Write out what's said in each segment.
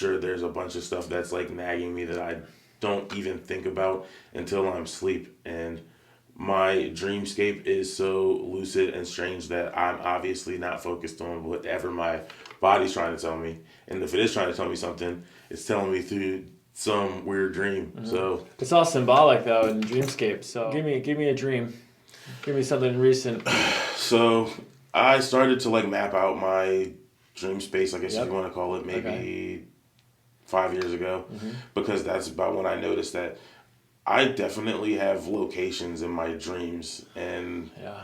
sure there's a bunch of stuff that's like nagging me that I don't even think about until I'm asleep. And my dreamscape is so lucid and strange that I'm obviously not focused on whatever my body's trying to tell me. And if it is trying to tell me something, it's telling me through some weird dream. So It's all symbolic though in dreamscape. So give me a dream. Give me something recent. so I started to like map out my dream space, I guess if Yep. you want to call it, maybe Okay. 5 years ago, because that's about when I noticed that I definitely have locations in my dreams, and Yeah.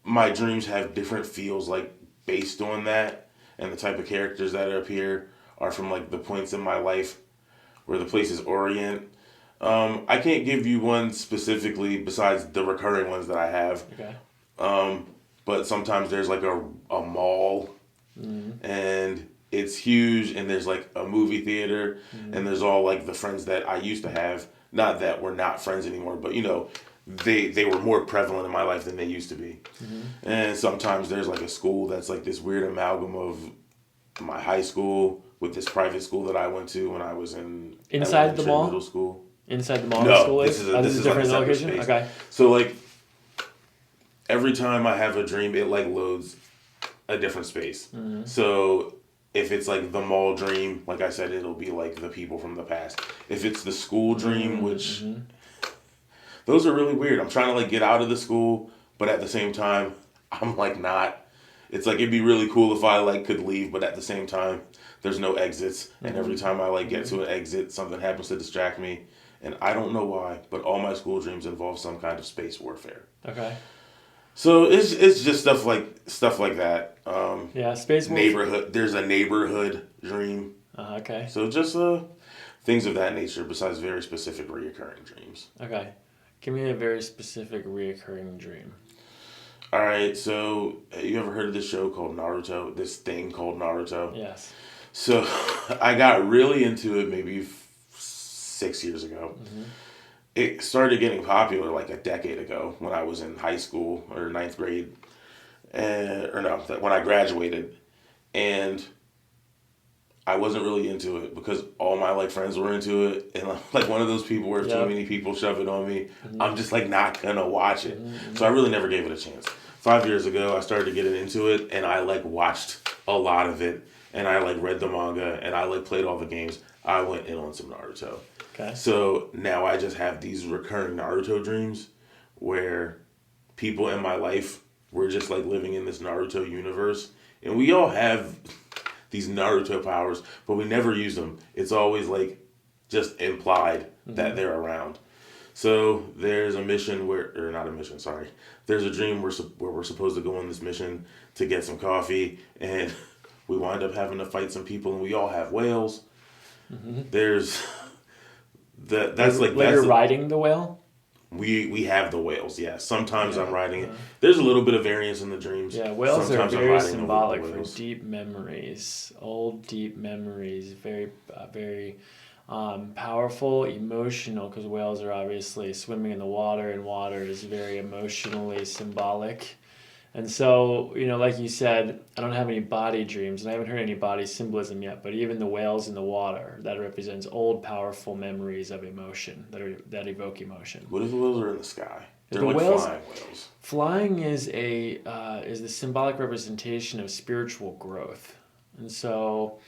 my dreams have different feels like based on that, and the type of characters that appear are from like the points in my life where the places orient. I can't give you one specifically besides the recurring ones that I have. Okay. But sometimes there's like a mall and it's huge, and there's like a movie theater, and there's all like the friends that I used to have. Not that we're not friends anymore, but you know, they were more prevalent in my life than they used to be. And sometimes there's like a school that's like this weird amalgam of my high school with this private school that I went to when I was in Inside the elementary, mall? middle school. Inside the mall the No, school this is? is a, Oh, this is is a like a different separate location? space. Okay. So like every time I have a dream, it like loads a different space. So if it's like the mall dream, like I said, it'll be like the people from the past. If it's the school dream, which those are really weird. I'm trying to like get out of the school, but at the same time, I'm like not. It's like it'd be really cool if I like could leave, but at the same time, there's no exits. And every time I like get to an exit, something happens to distract me. And I don't know why, but all my school dreams involve some kind of space warfare. Okay. So it's just stuff like that. Yeah, space wolf. Neighborhood. There's a neighborhood dream. Okay. So just things of that nature. Besides very specific reoccurring dreams. Okay. Give me a very specific reoccurring dream. All right. So you ever heard of this show called Naruto? This thing called Naruto. Yes. So I got really into it maybe 6 years ago. It started getting popular like a decade ago when I was in high school or ninth grade, when I graduated, and I wasn't really into it because all my like friends were into it, and I'm like one of those people where if too Yep. many people shove it on me, I'm just like not gonna watch it. So I really never gave it a chance. 5 years ago, I started getting into it, and I like watched a lot of it, and I like read the manga, and I like played all the games. I went in on some Naruto. Okay. So now I just have these recurring Naruto dreams where people in my life were just like living in this Naruto universe. And we all have these Naruto powers, but we never use them. It's always like just implied that they're around. So there's a mission or not a mission, sorry. There's a dream where we're supposed to go on this mission to get some coffee, and we wind up having to fight some people, and we all have whales. There's that's like You're riding the whale? we have the whales. Yeah, sometimes I'm riding it. There's a little bit of variance in the dreams. Yeah, whales Sometimes are I'm very riding over the symbolic for whales. deep memories, old deep memories, very powerful, emotional, because whales are obviously swimming in the water, and water is very emotionally symbolic. And so, you know, like you said, I don't have any body dreams, and I haven't heard any body symbolism yet, but even the whales in the water, that represents old, powerful memories of emotion, that evoke emotion. What if the whales are in the sky? They're The like whales- flying whales. Flying is is the symbolic representation of spiritual growth. And so,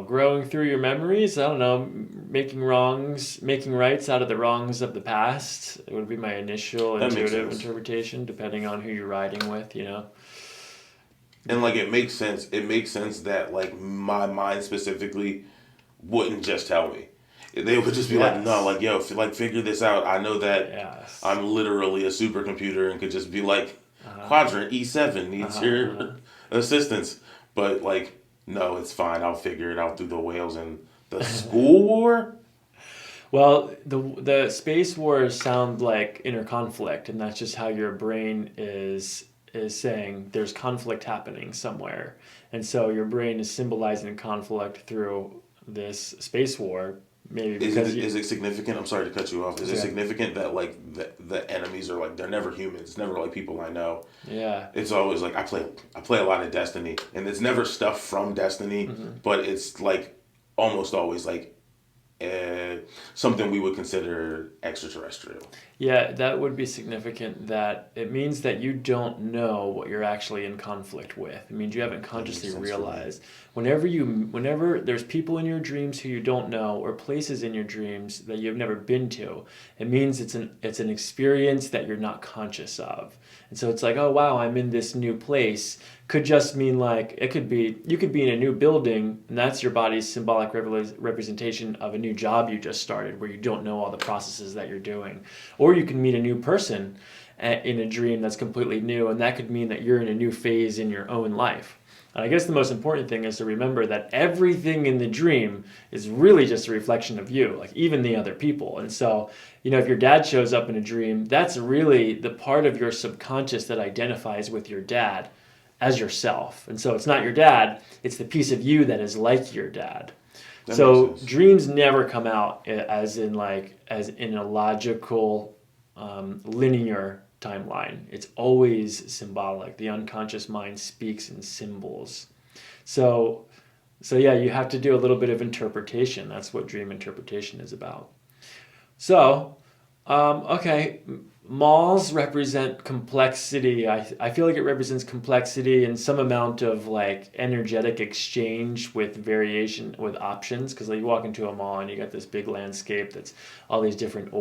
growing through your memories, I don't know, making rights out of the wrongs of the past. It would be my initial That makes intuitive sense. interpretation, depending on who you're riding with, you know. And like it makes sense. It makes sense that like my mind specifically wouldn't just tell me. They would just be like, Yes. no, like yo, figure this out. I know that Yes. I'm literally a supercomputer and could just be like, quadrant E7 needs your assistance. But like, no, it's fine. I'll figure it out through the whales and the school war. Well, the space wars sound like inner conflict, and that's just how your brain is saying there's conflict happening somewhere. And so your brain is symbolizing conflict through this space war maybe Is it significant? I'm sorry to cut you off. Is it Yeah. significant that like the enemies are like they're never humans? It's never like people I know. Yeah. It's always like I play a lot of Destiny, and it's never stuff from Destiny, but it's like almost always like uh, something we would consider extraterrestrial. Yeah, that would be significant. That it means that you don't know what you're actually in conflict with. It means you haven't consciously sense for me. realized. Whenever there's people in your dreams who you don't know, or places in your dreams that you've never been to, it means it's an experience that you're not conscious of. And so it's like, oh wow, I'm in this new place. Could just mean like it could be you could be in a new building, and that's your body's symbolic representation of a new job you just started, where you don't know all the processes that you're doing. Or you can meet a new person in a dream that's completely new, and that could mean that you're in a new phase in your own life. And I guess the most important thing is to remember that everything in the dream is really just a reflection of you, like even the other people. And so, if your dad shows up in a dream, that's really the part of your subconscious that identifies with your dad as yourself. And so it's not your dad, it's the piece of you that is like your dad. So dreams never come out as in a logical, linear timeline. It's always symbolic. The unconscious mind speaks in symbols. So yeah, you have to do a little bit of interpretation. That's what dream interpretation is about. So, okay, malls represent complexity. I feel like it represents complexity and some amount of like energetic exchange with variation, with options. Because like you walk into a mall and you got this big landscape that's all these different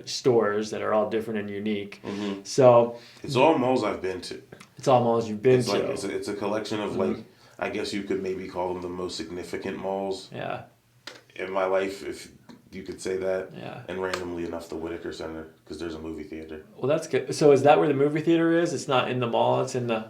stores that are all different and unique. Mm-hmm. So it's all malls I've been to. It's all malls you've been to. Like it's a collection of like, I guess you could maybe call them the most significant malls. Yeah. In my life, if you could say that. Yeah. And randomly enough, the Whitaker Center, because there's a movie theater. Well, that's good. So is that where the movie theater is? It's not in the mall. It's in the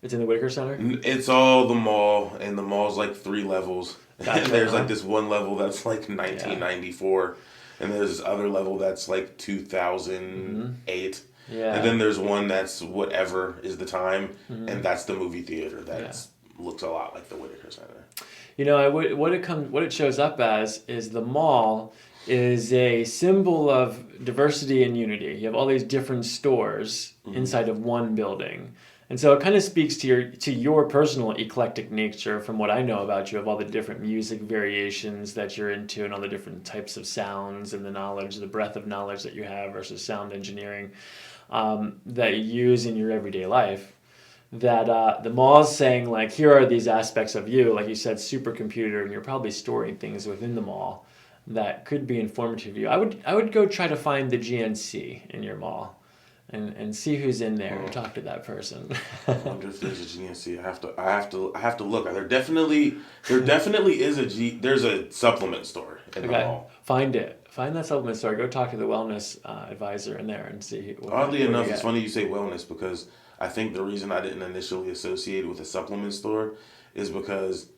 Whitaker Center. It's all the mall, and the mall's like 3 levels. Gotcha, and there's like this one level that's like 1994, and there's this other level that's like 2008. Yeah. And then there's one that's whatever is the time, and that's the movie theater that looks a lot like the Whitaker Center. What it shows up as is the mall is a symbol of diversity and unity. You have all these different stores inside of one building. And so it kind of speaks to your personal eclectic nature from what I know about you, of all the different music variations that you're into and all the different types of sounds and the breadth of knowledge that you have versus sound engineering that you use in your everyday life. That the mall's saying, like, here are these aspects of you, like you said, supercomputer, and you're probably storing things within the mall that could be informative to you. I would go try to find the GNC in your mall and see who's in there and talk to that person. I wonder if there's a GNC. I have to look. There definitely is there's a supplement store in the mall. Find that supplement store. Go talk to the wellness advisor in there and see. Oddly enough, it's funny you say wellness, because I think the reason I didn't initially associate it with a supplement store is because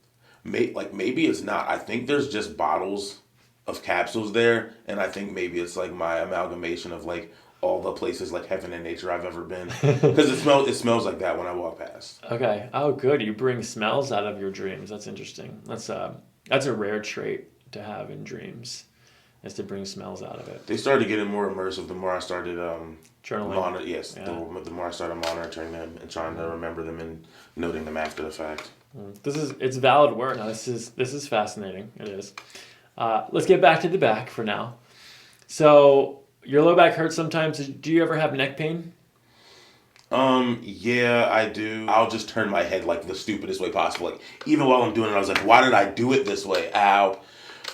maybe it's not. I think there's just bottles of capsules there, and I think maybe it's like my amalgamation of like all the places like heaven and nature I've ever been, because it smells like that when I walk past. Okay. Oh, good. You bring smells out of your dreams. That's interesting. That's a rare trait to have in dreams, is to bring smells out of it. They started getting more immersive the more I started journaling. The more I started monitoring them and trying to remember them and noting them after the fact. It's valid work. Now this is fascinating. It is. Let's get back to the back for now. So your low back hurts sometimes. Do you ever have neck pain? Yeah, I do. I'll just turn my head like the stupidest way possible. Like even while I'm doing it, I was like, why did I do it this way? Ow.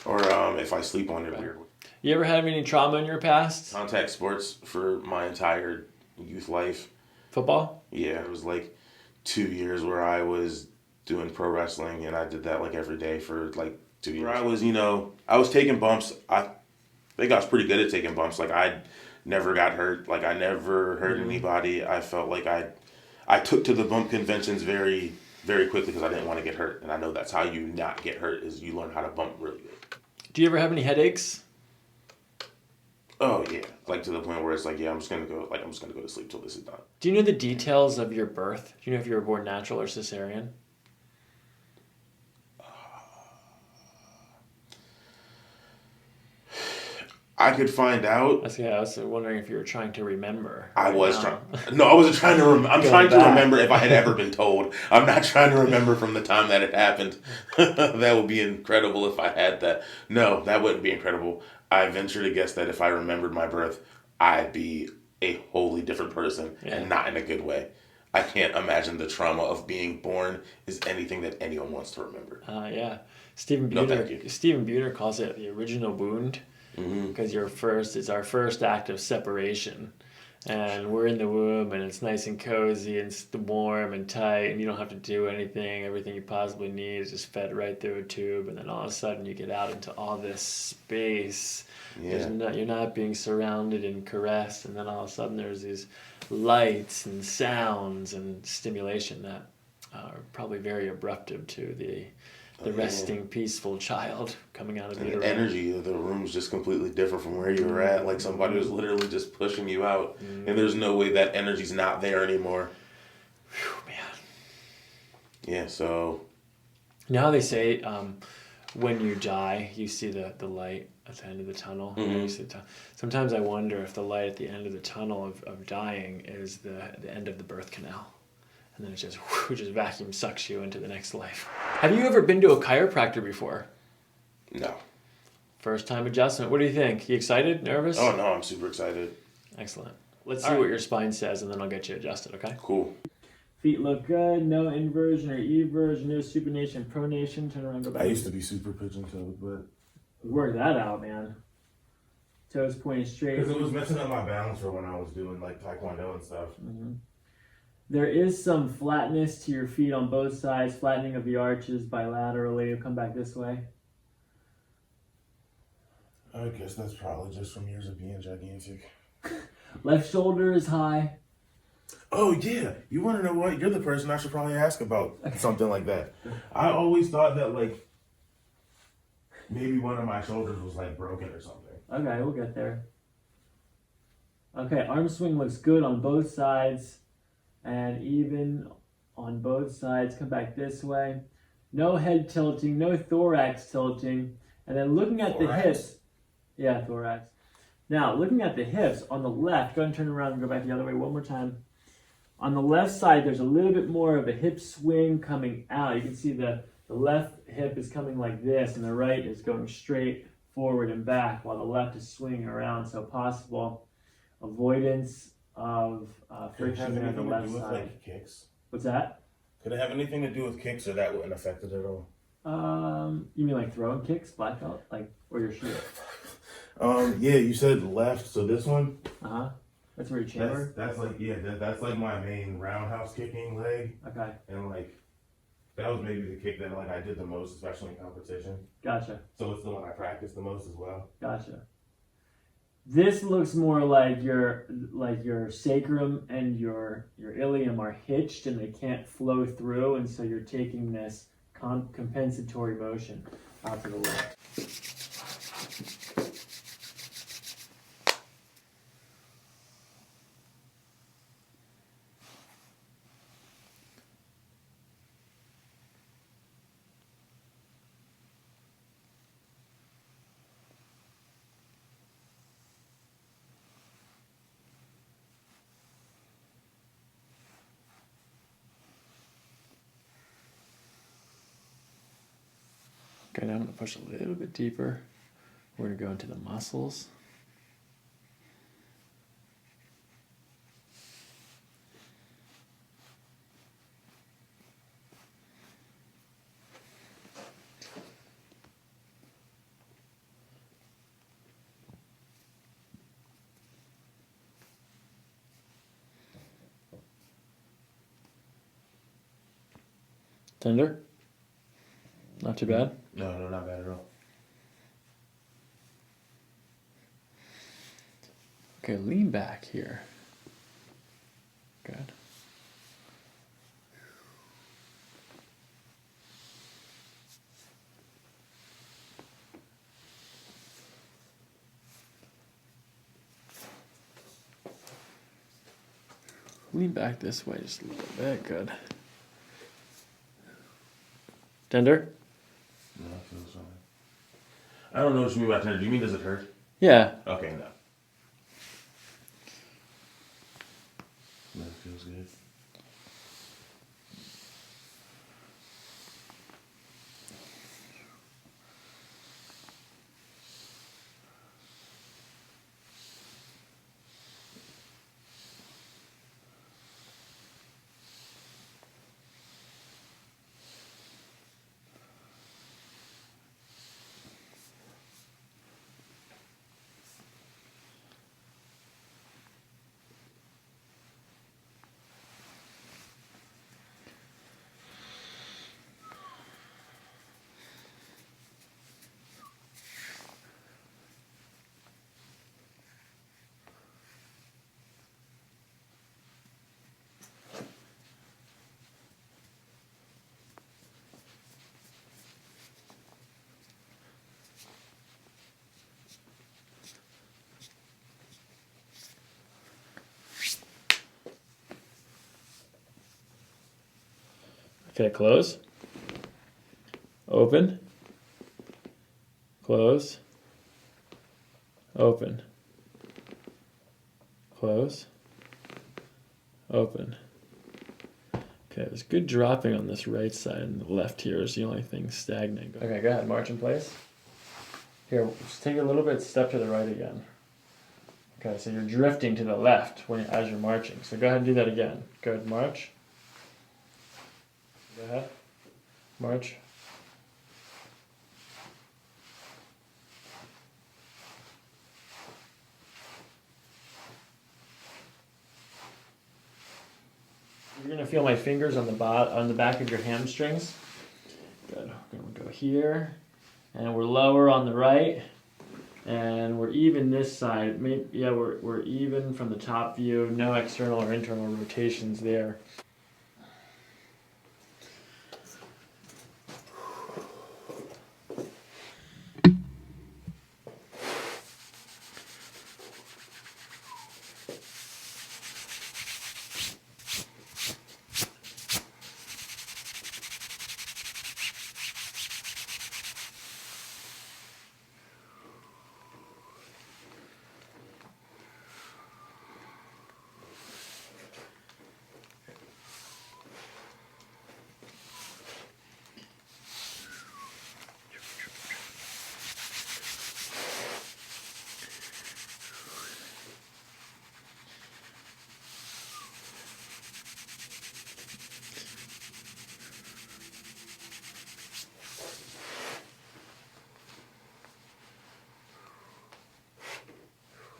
Or if I sleep on it weird. You ever had any trauma in your past? Contact sports for my entire youth life. Football? Yeah, it was like 2 years where I was doing pro wrestling, and I did that like every day for like 2 years. Where I was taking bumps. I think I was pretty good at taking bumps. Like I never got hurt. Like I never hurt anybody. I felt like I took to the bump conventions very, very quickly because I didn't want to get hurt. And I know that's how you not get hurt, is you learn how to bump really good. Do you ever have any headaches? Oh yeah, like to the point where it's like, yeah, I'm just gonna go to sleep till this is done. Do you know the details of your birth? Do you know if you were born natural or cesarean? I could find out. I was wondering if you were trying to remember. I right was now. trying. No, I wasn't trying to. I'm Going trying to back. remember if I had ever been told. I'm not trying to remember from the time that it happened. That would be incredible if I had that. No, that wouldn't be incredible. I venture to guess that if I remembered my birth, I'd be a wholly different person, and not in a good way. I can't imagine the trauma of being born is anything that anyone wants to remember. Yeah. Stephen No, thank you. Buhner calls it the original wound, because it's our first act of separation, and we're in the womb and it's nice and cozy and it's warm and tight and you don't have to do anything. Everything you possibly need is just fed right through a tube, and then all of a sudden you get out into all this space. Yeah. You're not being surrounded and caressed, and then all of a sudden there's these lights and sounds and stimulation that are probably very abruptive to the resting, peaceful child coming out of And utero. the energy of the room's just completely different from where you were at. Like somebody was literally just pushing you out, and there's no way that energy's not there anymore. Whew, man. Yeah, so Now they say when you die, you see the light at the end of the tunnel. You see sometimes I wonder if the light at the end of the tunnel of dying is the end of the birth canal. And then it just vacuum sucks you into the next life. Have you ever been to a chiropractor before? no. First time adjustment. What do you think? You excited? Nervous? Oh no, I'm super excited. Excellent. Let's see what your spine says, and then I'll get you adjusted, okay? Cool. Feet look good. No inversion or eversion. No supination, pronation. Turn around, go back. I used to be super pigeon-toed, but Work that out, man. Toes pointing straight. because it was messing up my balance for when I was doing like taekwondo and stuff. There is some flatness to your feet on both sides, flattening of the arches bilaterally. Come back this way. I guess that's probably just from years of being gigantic. Left shoulder is high. Oh yeah, you want to know what? You're the person I should probably ask about something like that. I always thought that like maybe one of my shoulders was like broken or something. Okay, we'll get there. Okay, arm swing looks good on both sides and even on both sides. Come back this way. No head tilting, no thorax tilting. And then looking at the hips. Yeah, thorax. Now, looking at the hips on the left, go ahead and turn around and go back the other way one more time. On the left side, there's a little bit more of a hip swing coming out. You can see the left hip is coming like this, and the right is going straight forward and back, while the left is swinging around. So possible avoidance of friction there on the left side. Like kicks? What's that? Could it have anything to do with kicks, or that wouldn't affect it at all? You mean like throwing kicks, black belt, like, or your shoe? Yeah, you said left, so this one. That's where you chamber. That's like that's like my main roundhouse kicking leg. Okay. And like that was maybe the kick that like I did the most, especially in competition. Gotcha. So it's the one I practice the most as well. Gotcha. This looks more like your sacrum and your ilium are hitched and they can't flow through, and so you're taking this compensatory motion out to the left. Okay, now I'm going to push a little bit deeper. We're going to go into the muscles. Tender? Not too bad? No, not bad at all. Okay, lean back here. Good. Lean back this way just a little bit. Good. Tender? No, I feel fine. I don't know what you mean by tender. Do you mean does it hurt? Yeah. Okay, no. That feels good. Okay, close. Open. Close. Open. Close. Open. Okay, there's good dropping on this right side, and the left here is the only thing stagnant. Okay, go ahead, march in place. Here, just take a little bit, step to the right again. Okay, so you're drifting to the left as you're marching. So go ahead and do that again. Good, march. Go ahead. March. You're gonna feel my fingers on the back of your hamstrings. Good. We're gonna go here, and we're lower on the right, and we're even this side. We're even from the top view. No external or internal rotations there.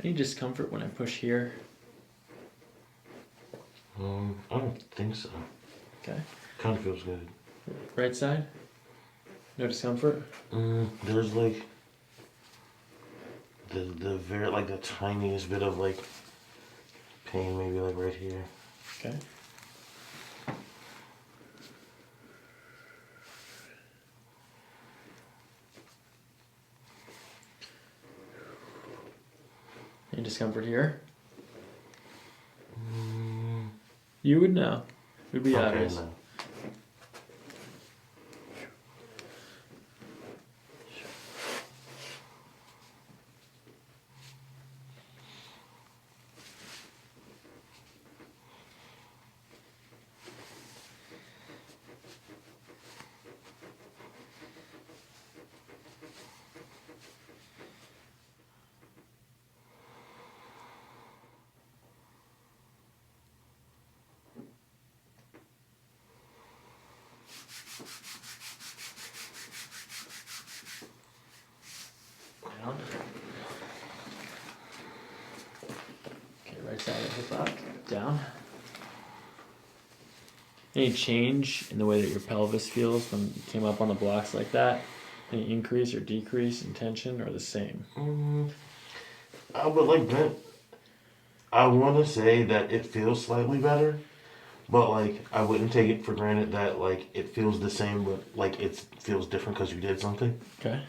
Any discomfort when I push here? I don't think so. Okay. Kind of feels good. Right side? No discomfort? There's like the very like the tiniest bit of like pain, maybe like right here. Okay. Any discomfort here? You would know. It would be Okay, obvious. no. Down. Okay, right side of hip up. Down. Any change in the way that your pelvis feels when you came up on the blocks like that? Any increase or decrease in tension, or the same? I would like that. I want to say that it feels slightly better, but like I wouldn't take it for granted that like it feels the same, but like it feels different because you did something. Okay.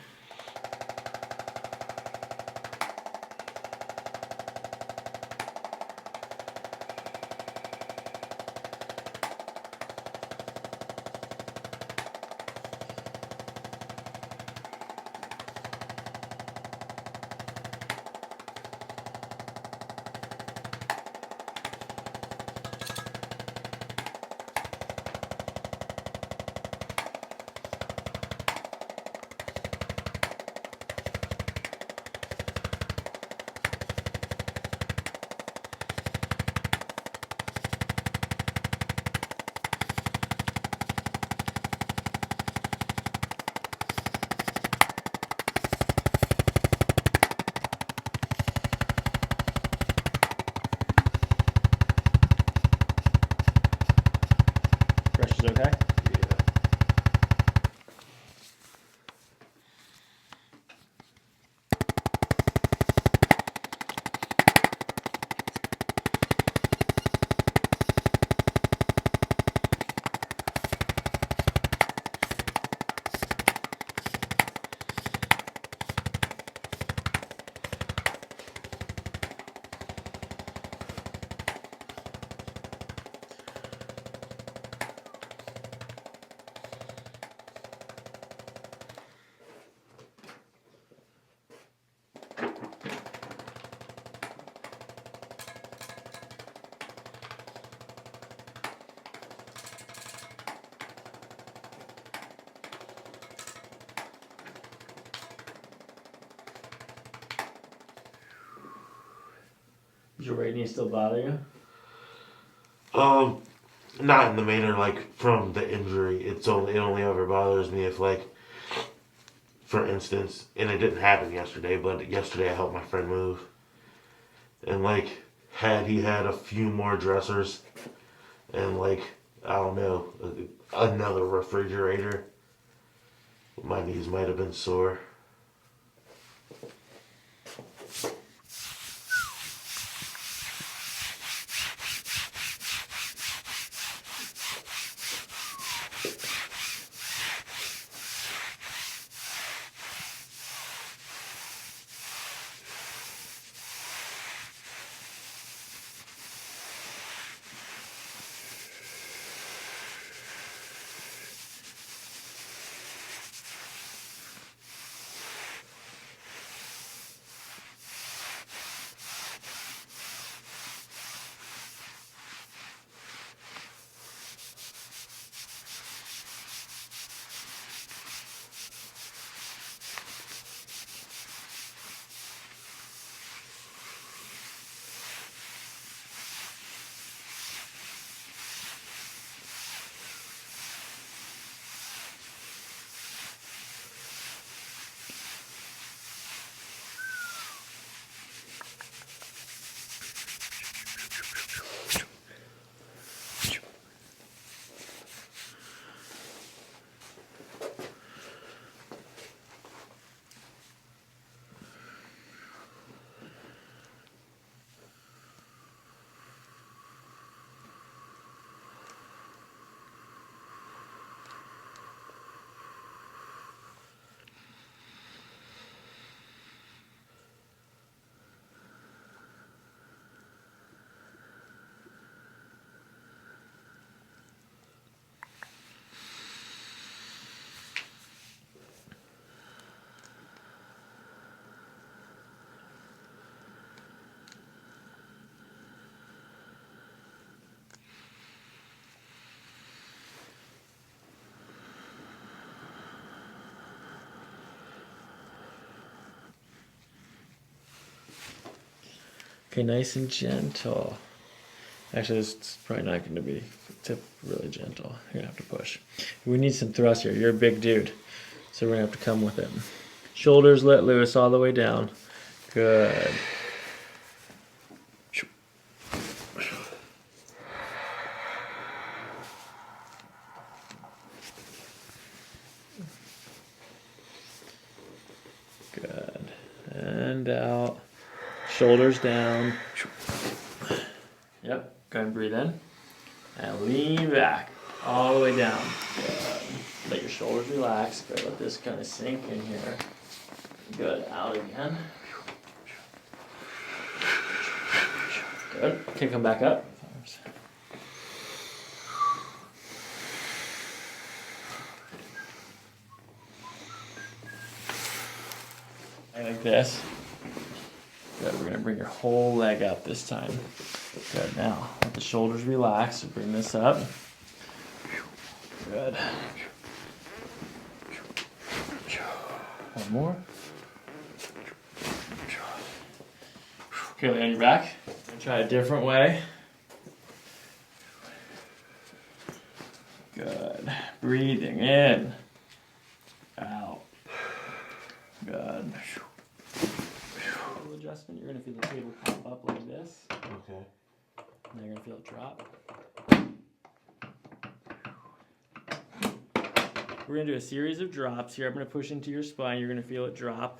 it okay? Does your right knee still bother you? Not in the manner like from the injury. It only ever bothers me if like, for instance, and it didn't happen yesterday, but yesterday I helped my friend move, and like had he had a few more dressers, and like I don't know, another refrigerator, my knees might have been sore. Okay, nice and gentle. Actually, this is probably not going to be really gentle. You're going to have to push. We need some thrust here. You're a big dude, so we're going to have to come with it. Shoulders let loose all the way down. Good. Good. And out. Shoulders down. Yep. Go ahead and breathe in. And lean back. All the way down. Good. Let your shoulders relax. Good. Let this kind of sink in here. Good. Out again. Good. Okay, come back up. Like this. Good. We're going to bring your whole leg up this time. Good. Now, let the shoulders relax. So bring this up. Good. One more. Okay, lay on your back. Try a different way. Good. Breathing in. Out. Good. Little adjustment. You're going to feel the table pop up like this. Okay. And you're going to feel it drop. We're going to do a series of drops here. I'm going to push into your spine. You're going to feel it drop.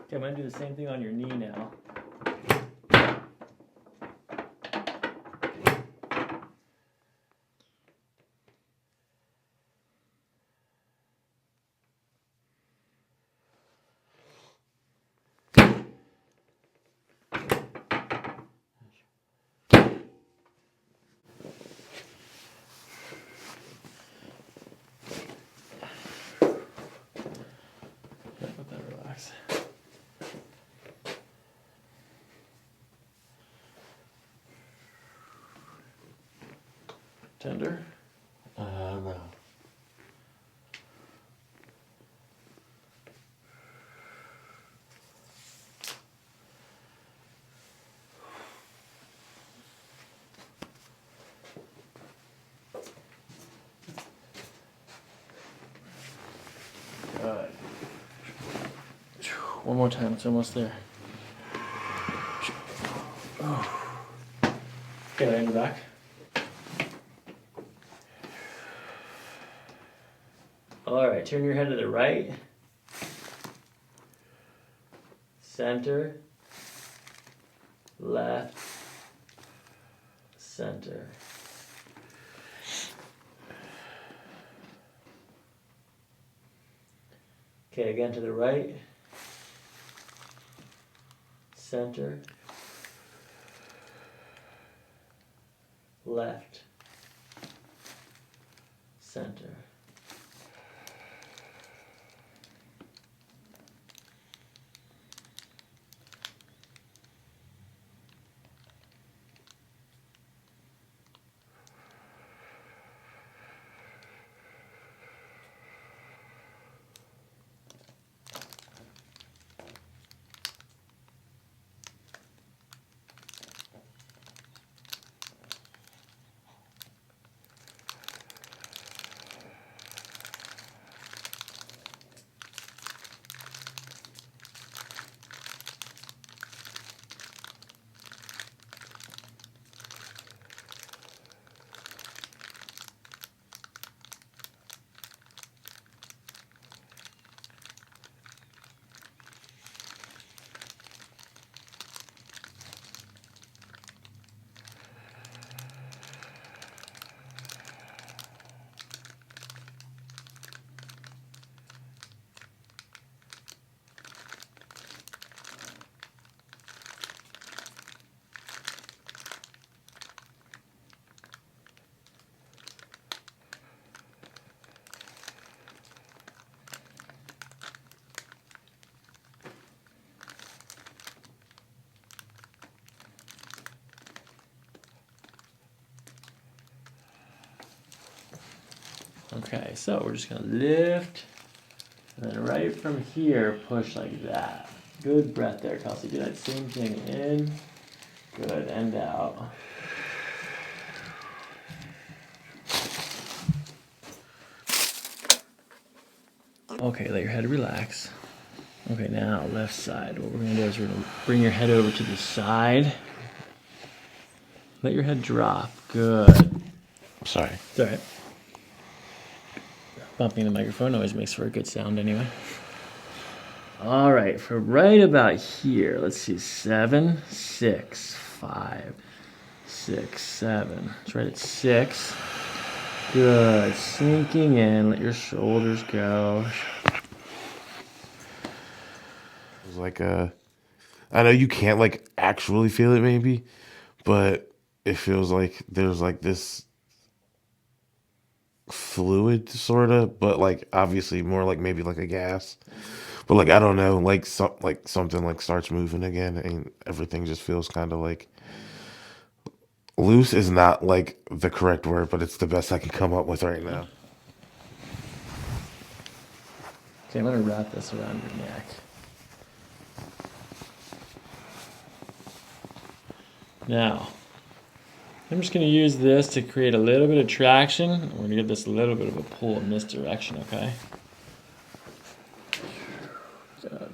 Okay, I'm going to do the same thing on your knee now. Let that relax. Tender? No. Good. One more time, it's almost there. Okay, lay on your back. All right, turn your head to the right. Center. Left. Center. Okay, again to the right. Center. Left. Center. Okay, so we're just gonna lift, and then right from here, push like that. Good breath there, Kelsey. Do that same thing in. Good, and out. Okay, let your head relax. Okay, now left side. What we're gonna do is we're gonna bring your head over to the side. Let your head drop. Good. Sorry. It's all right. Bumping the microphone always makes for a good sound anyway. All right, for right about here, let's see, 7, 6, 5, 6, 7. It's right at 6. Good. Sinking in. Let your shoulders go. It's like I know you can't like actually feel it maybe, but it feels like there's like this fluid sort of, but like obviously more like maybe like a gas. But like I don't know, like something like starts moving again, and everything just feels kind of like loose is not like the correct word, but it's the best I can come up with right now. Okay, I'm going to wrap this around your neck. Now, I'm just going to use this to create a little bit of traction. We're going to give this a little bit of a pull in this direction, okay? Good.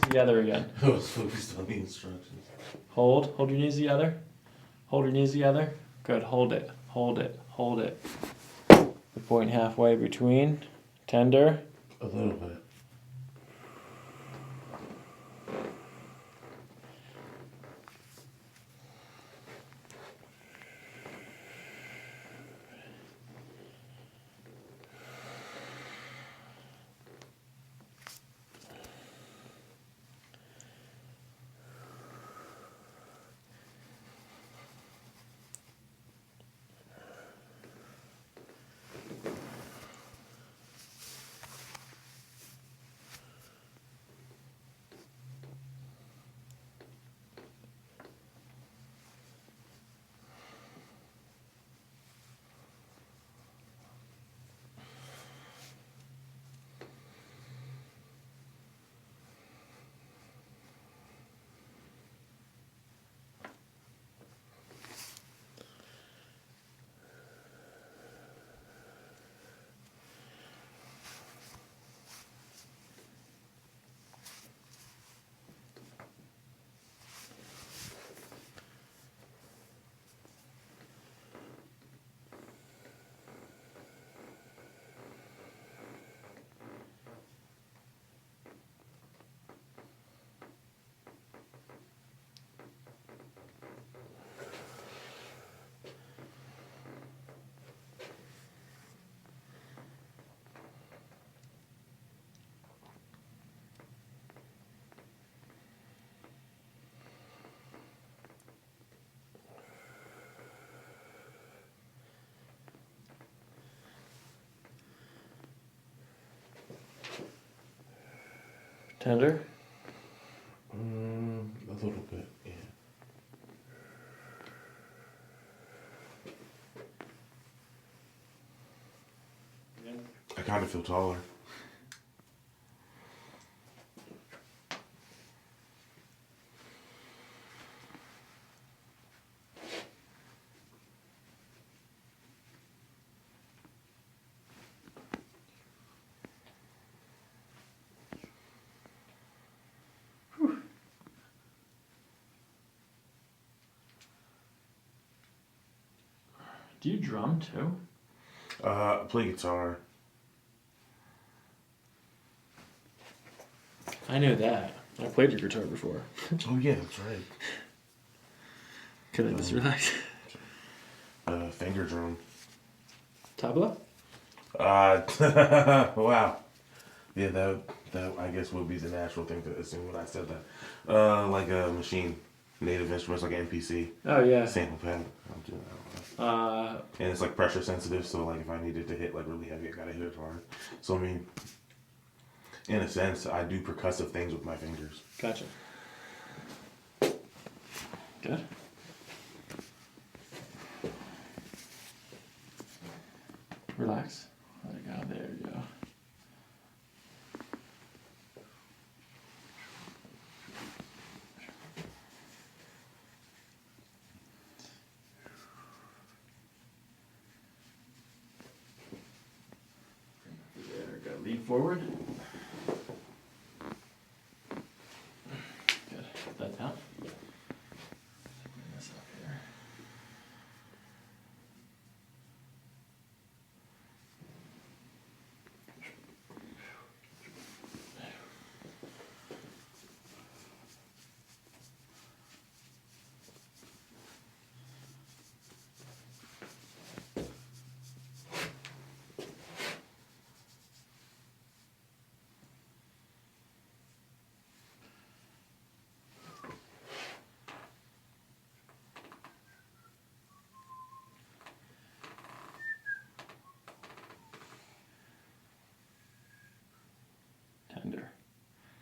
Together again. I was focused on the instructions. Hold your knees together. Hold your knees together. Good, hold it, hold it, hold it. The point halfway between, tender. A little bit. Tender. A little bit, yeah. I kind of feel taller. Do you drum too? I play guitar. I know that. I played your guitar before. Oh yeah, that's right. Could I just relax? Finger drum. Tabla? Wow. Yeah, that I guess would be the natural thing to assume when I said that. Like a machine, native instruments like NPC, Oh yeah. sample pad. I'm doing that. And it's like pressure sensitive, so like if I needed to hit like really heavy, I gotta hit it hard. So I mean, in a sense, I do percussive things with my fingers. Gotcha. Good. Relax. Let it go. There you go. There we go. Lean forward. Good. Put that down. Bring this up here.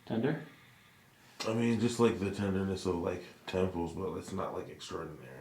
Tender? I mean, just like the tenderness of like temples, but it's not like extraordinary.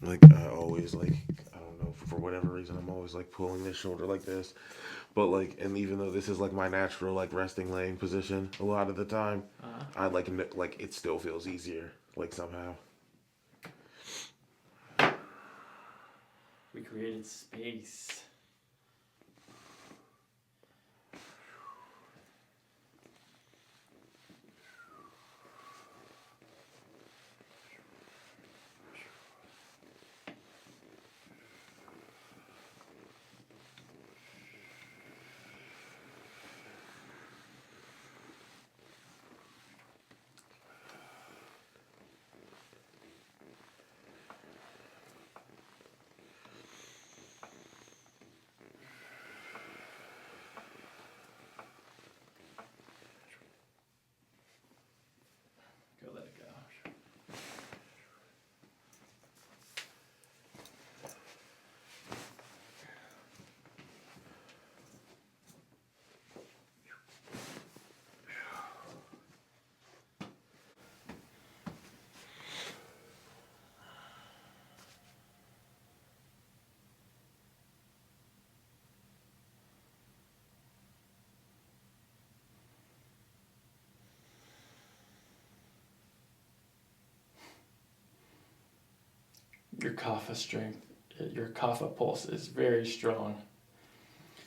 Like I always like I don't know for whatever reason I'm always like pulling this shoulder like this, but like and even though this is like my natural like resting laying position a lot of the time, I like like it still feels easier like somehow. We created space. Go let it go. Your kapha strength, your kapha pulse is very strong.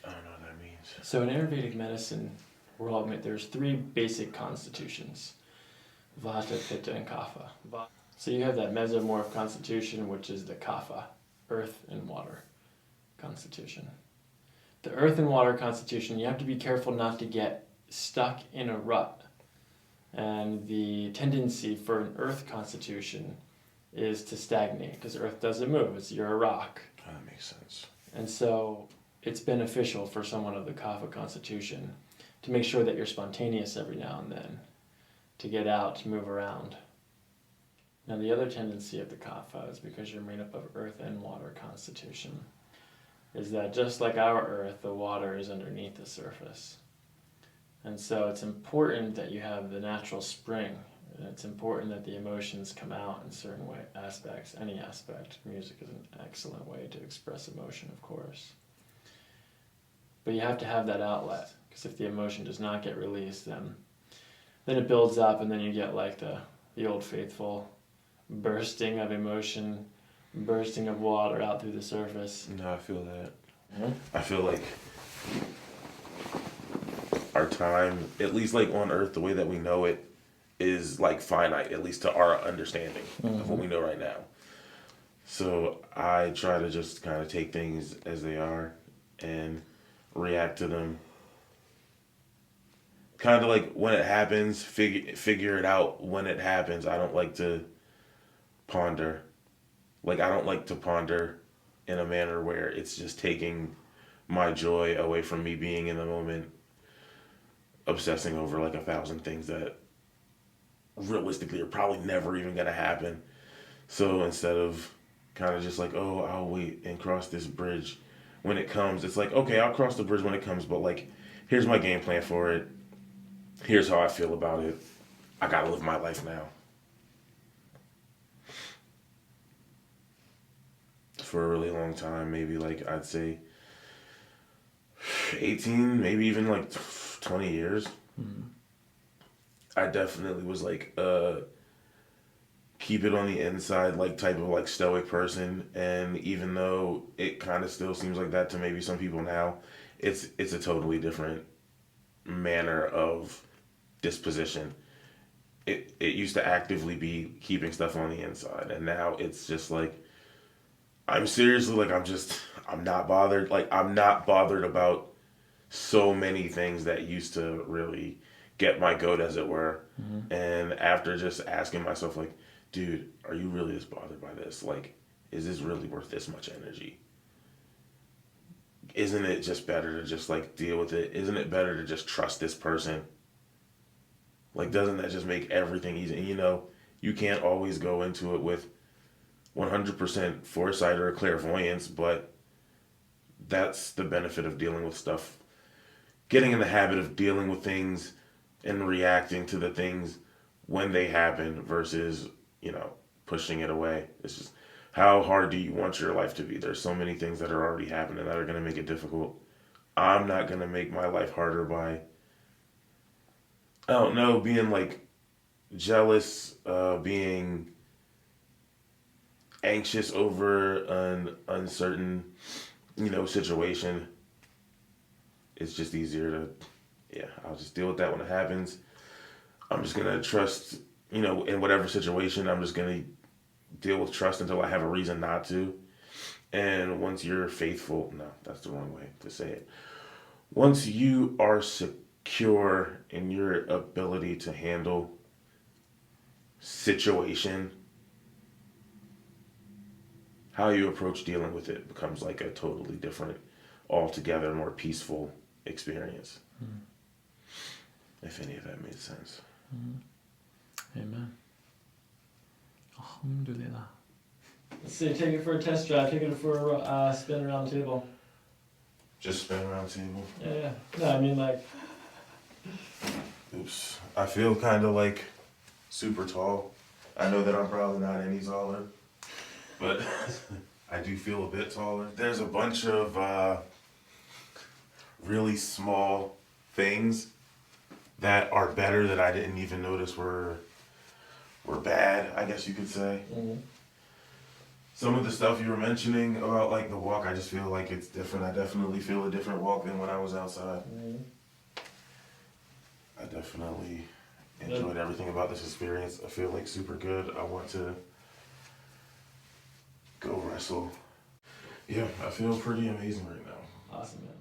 I don't know what that means. So in Ayurvedic medicine, we're all admit there's three basic constitutions: Vata, Pitta, and Kapha. So you have that mesomorph constitution, which is the Kapha, earth and water constitution. The earth and water constitution, you have to be careful not to get stuck in a rut. And the tendency for an earth constitution is to stagnate, because earth doesn't move, you're a rock. Oh, that makes sense. And so it's beneficial for someone of the kapha constitution to make sure that you're spontaneous every now and then, to get out, to move around. Now the other tendency of the kapha is because you're made up of earth and water constitution, is that just like our earth, the water is underneath the surface. And so it's important that you have the natural spring. And it's important that the emotions come out in certain aspects, any aspect. Music is an excellent way to express emotion, of course. But you have to have that outlet, because if the emotion does not get released, then it builds up, and then you get like the old faithful bursting of emotion, bursting of water out through the surface. No, I feel that. Mhm. I feel like our time, at least like on Earth, the way that we know it, is like finite, at least to our understanding of what we know right now. So I try to just kind of take things as they are and react to them. Kind of like when it happens, figure it out when it happens. I don't like to ponder. Like I don't like to ponder in a manner where it's just taking my joy away from me being in the moment, obsessing over like 1,000 things that realistically are probably never even gonna happen. So instead of kind of just like, oh, I'll wait and cross this bridge when it comes, it's like, okay, I'll cross the bridge when it comes, but like, here's my game plan for it. Here's how I feel about it. I gotta live my life now. For a really long time, maybe like I'd say 18, maybe even like 20 years. I definitely was like keep it on the inside like type of like stoic person, and even though it kind of still seems like that to maybe some people now, it's a totally different manner of disposition. It used to actively be keeping stuff on the inside, and now it's just like I'm seriously like I'm not bothered. Like I'm not bothered about so many things that used to really get my goat, as it were. And after just asking myself, like, dude, are you really this bothered by this? Like, is this really worth this much energy? Isn't it just better to just like deal with it? Isn't it better to just trust this person? Like, doesn't that just make everything easy? And, you know, you can't always go into it with 100% foresight or clairvoyance, but that's the benefit of dealing with stuff. Getting in the habit of dealing with things and reacting to the things when they happen versus, you know, pushing it away. It's just, how hard do you want your life to be? There's so many things that are already happening that are going to make it difficult. I'm not going to make my life harder by, I don't know, being like jealous, being anxious over an uncertain, you know, situation. It's just easier to, yeah, I'll just deal with that when it happens. I'm just going to trust, you know, in whatever situation, I'm just going to deal with trust until I have a reason not to. And once you're faithful, no, that's the wrong way to say it. Once you are secure in your ability to handle situation, how you approach dealing with it becomes like a totally different, altogether more peaceful experience. If any of that made sense. Amen. Alhamdulillah. Let's see, take it for a test drive, take it for a spin around the table. Just spin around the table. Yeah. No, I mean like... Oops. I feel kind of like super tall. I know that I'm probably not any taller, but I do feel a bit taller. There's a bunch of really small things that are better that I didn't even notice were bad, I guess you could say. Some of the stuff you were mentioning about like the walk, I just feel like it's different. I definitely feel a different walk than when I was outside. I definitely enjoyed everything about this experience. I feel like super good. I want to go wrestle. Yeah, I feel pretty amazing right now. Awesome, man.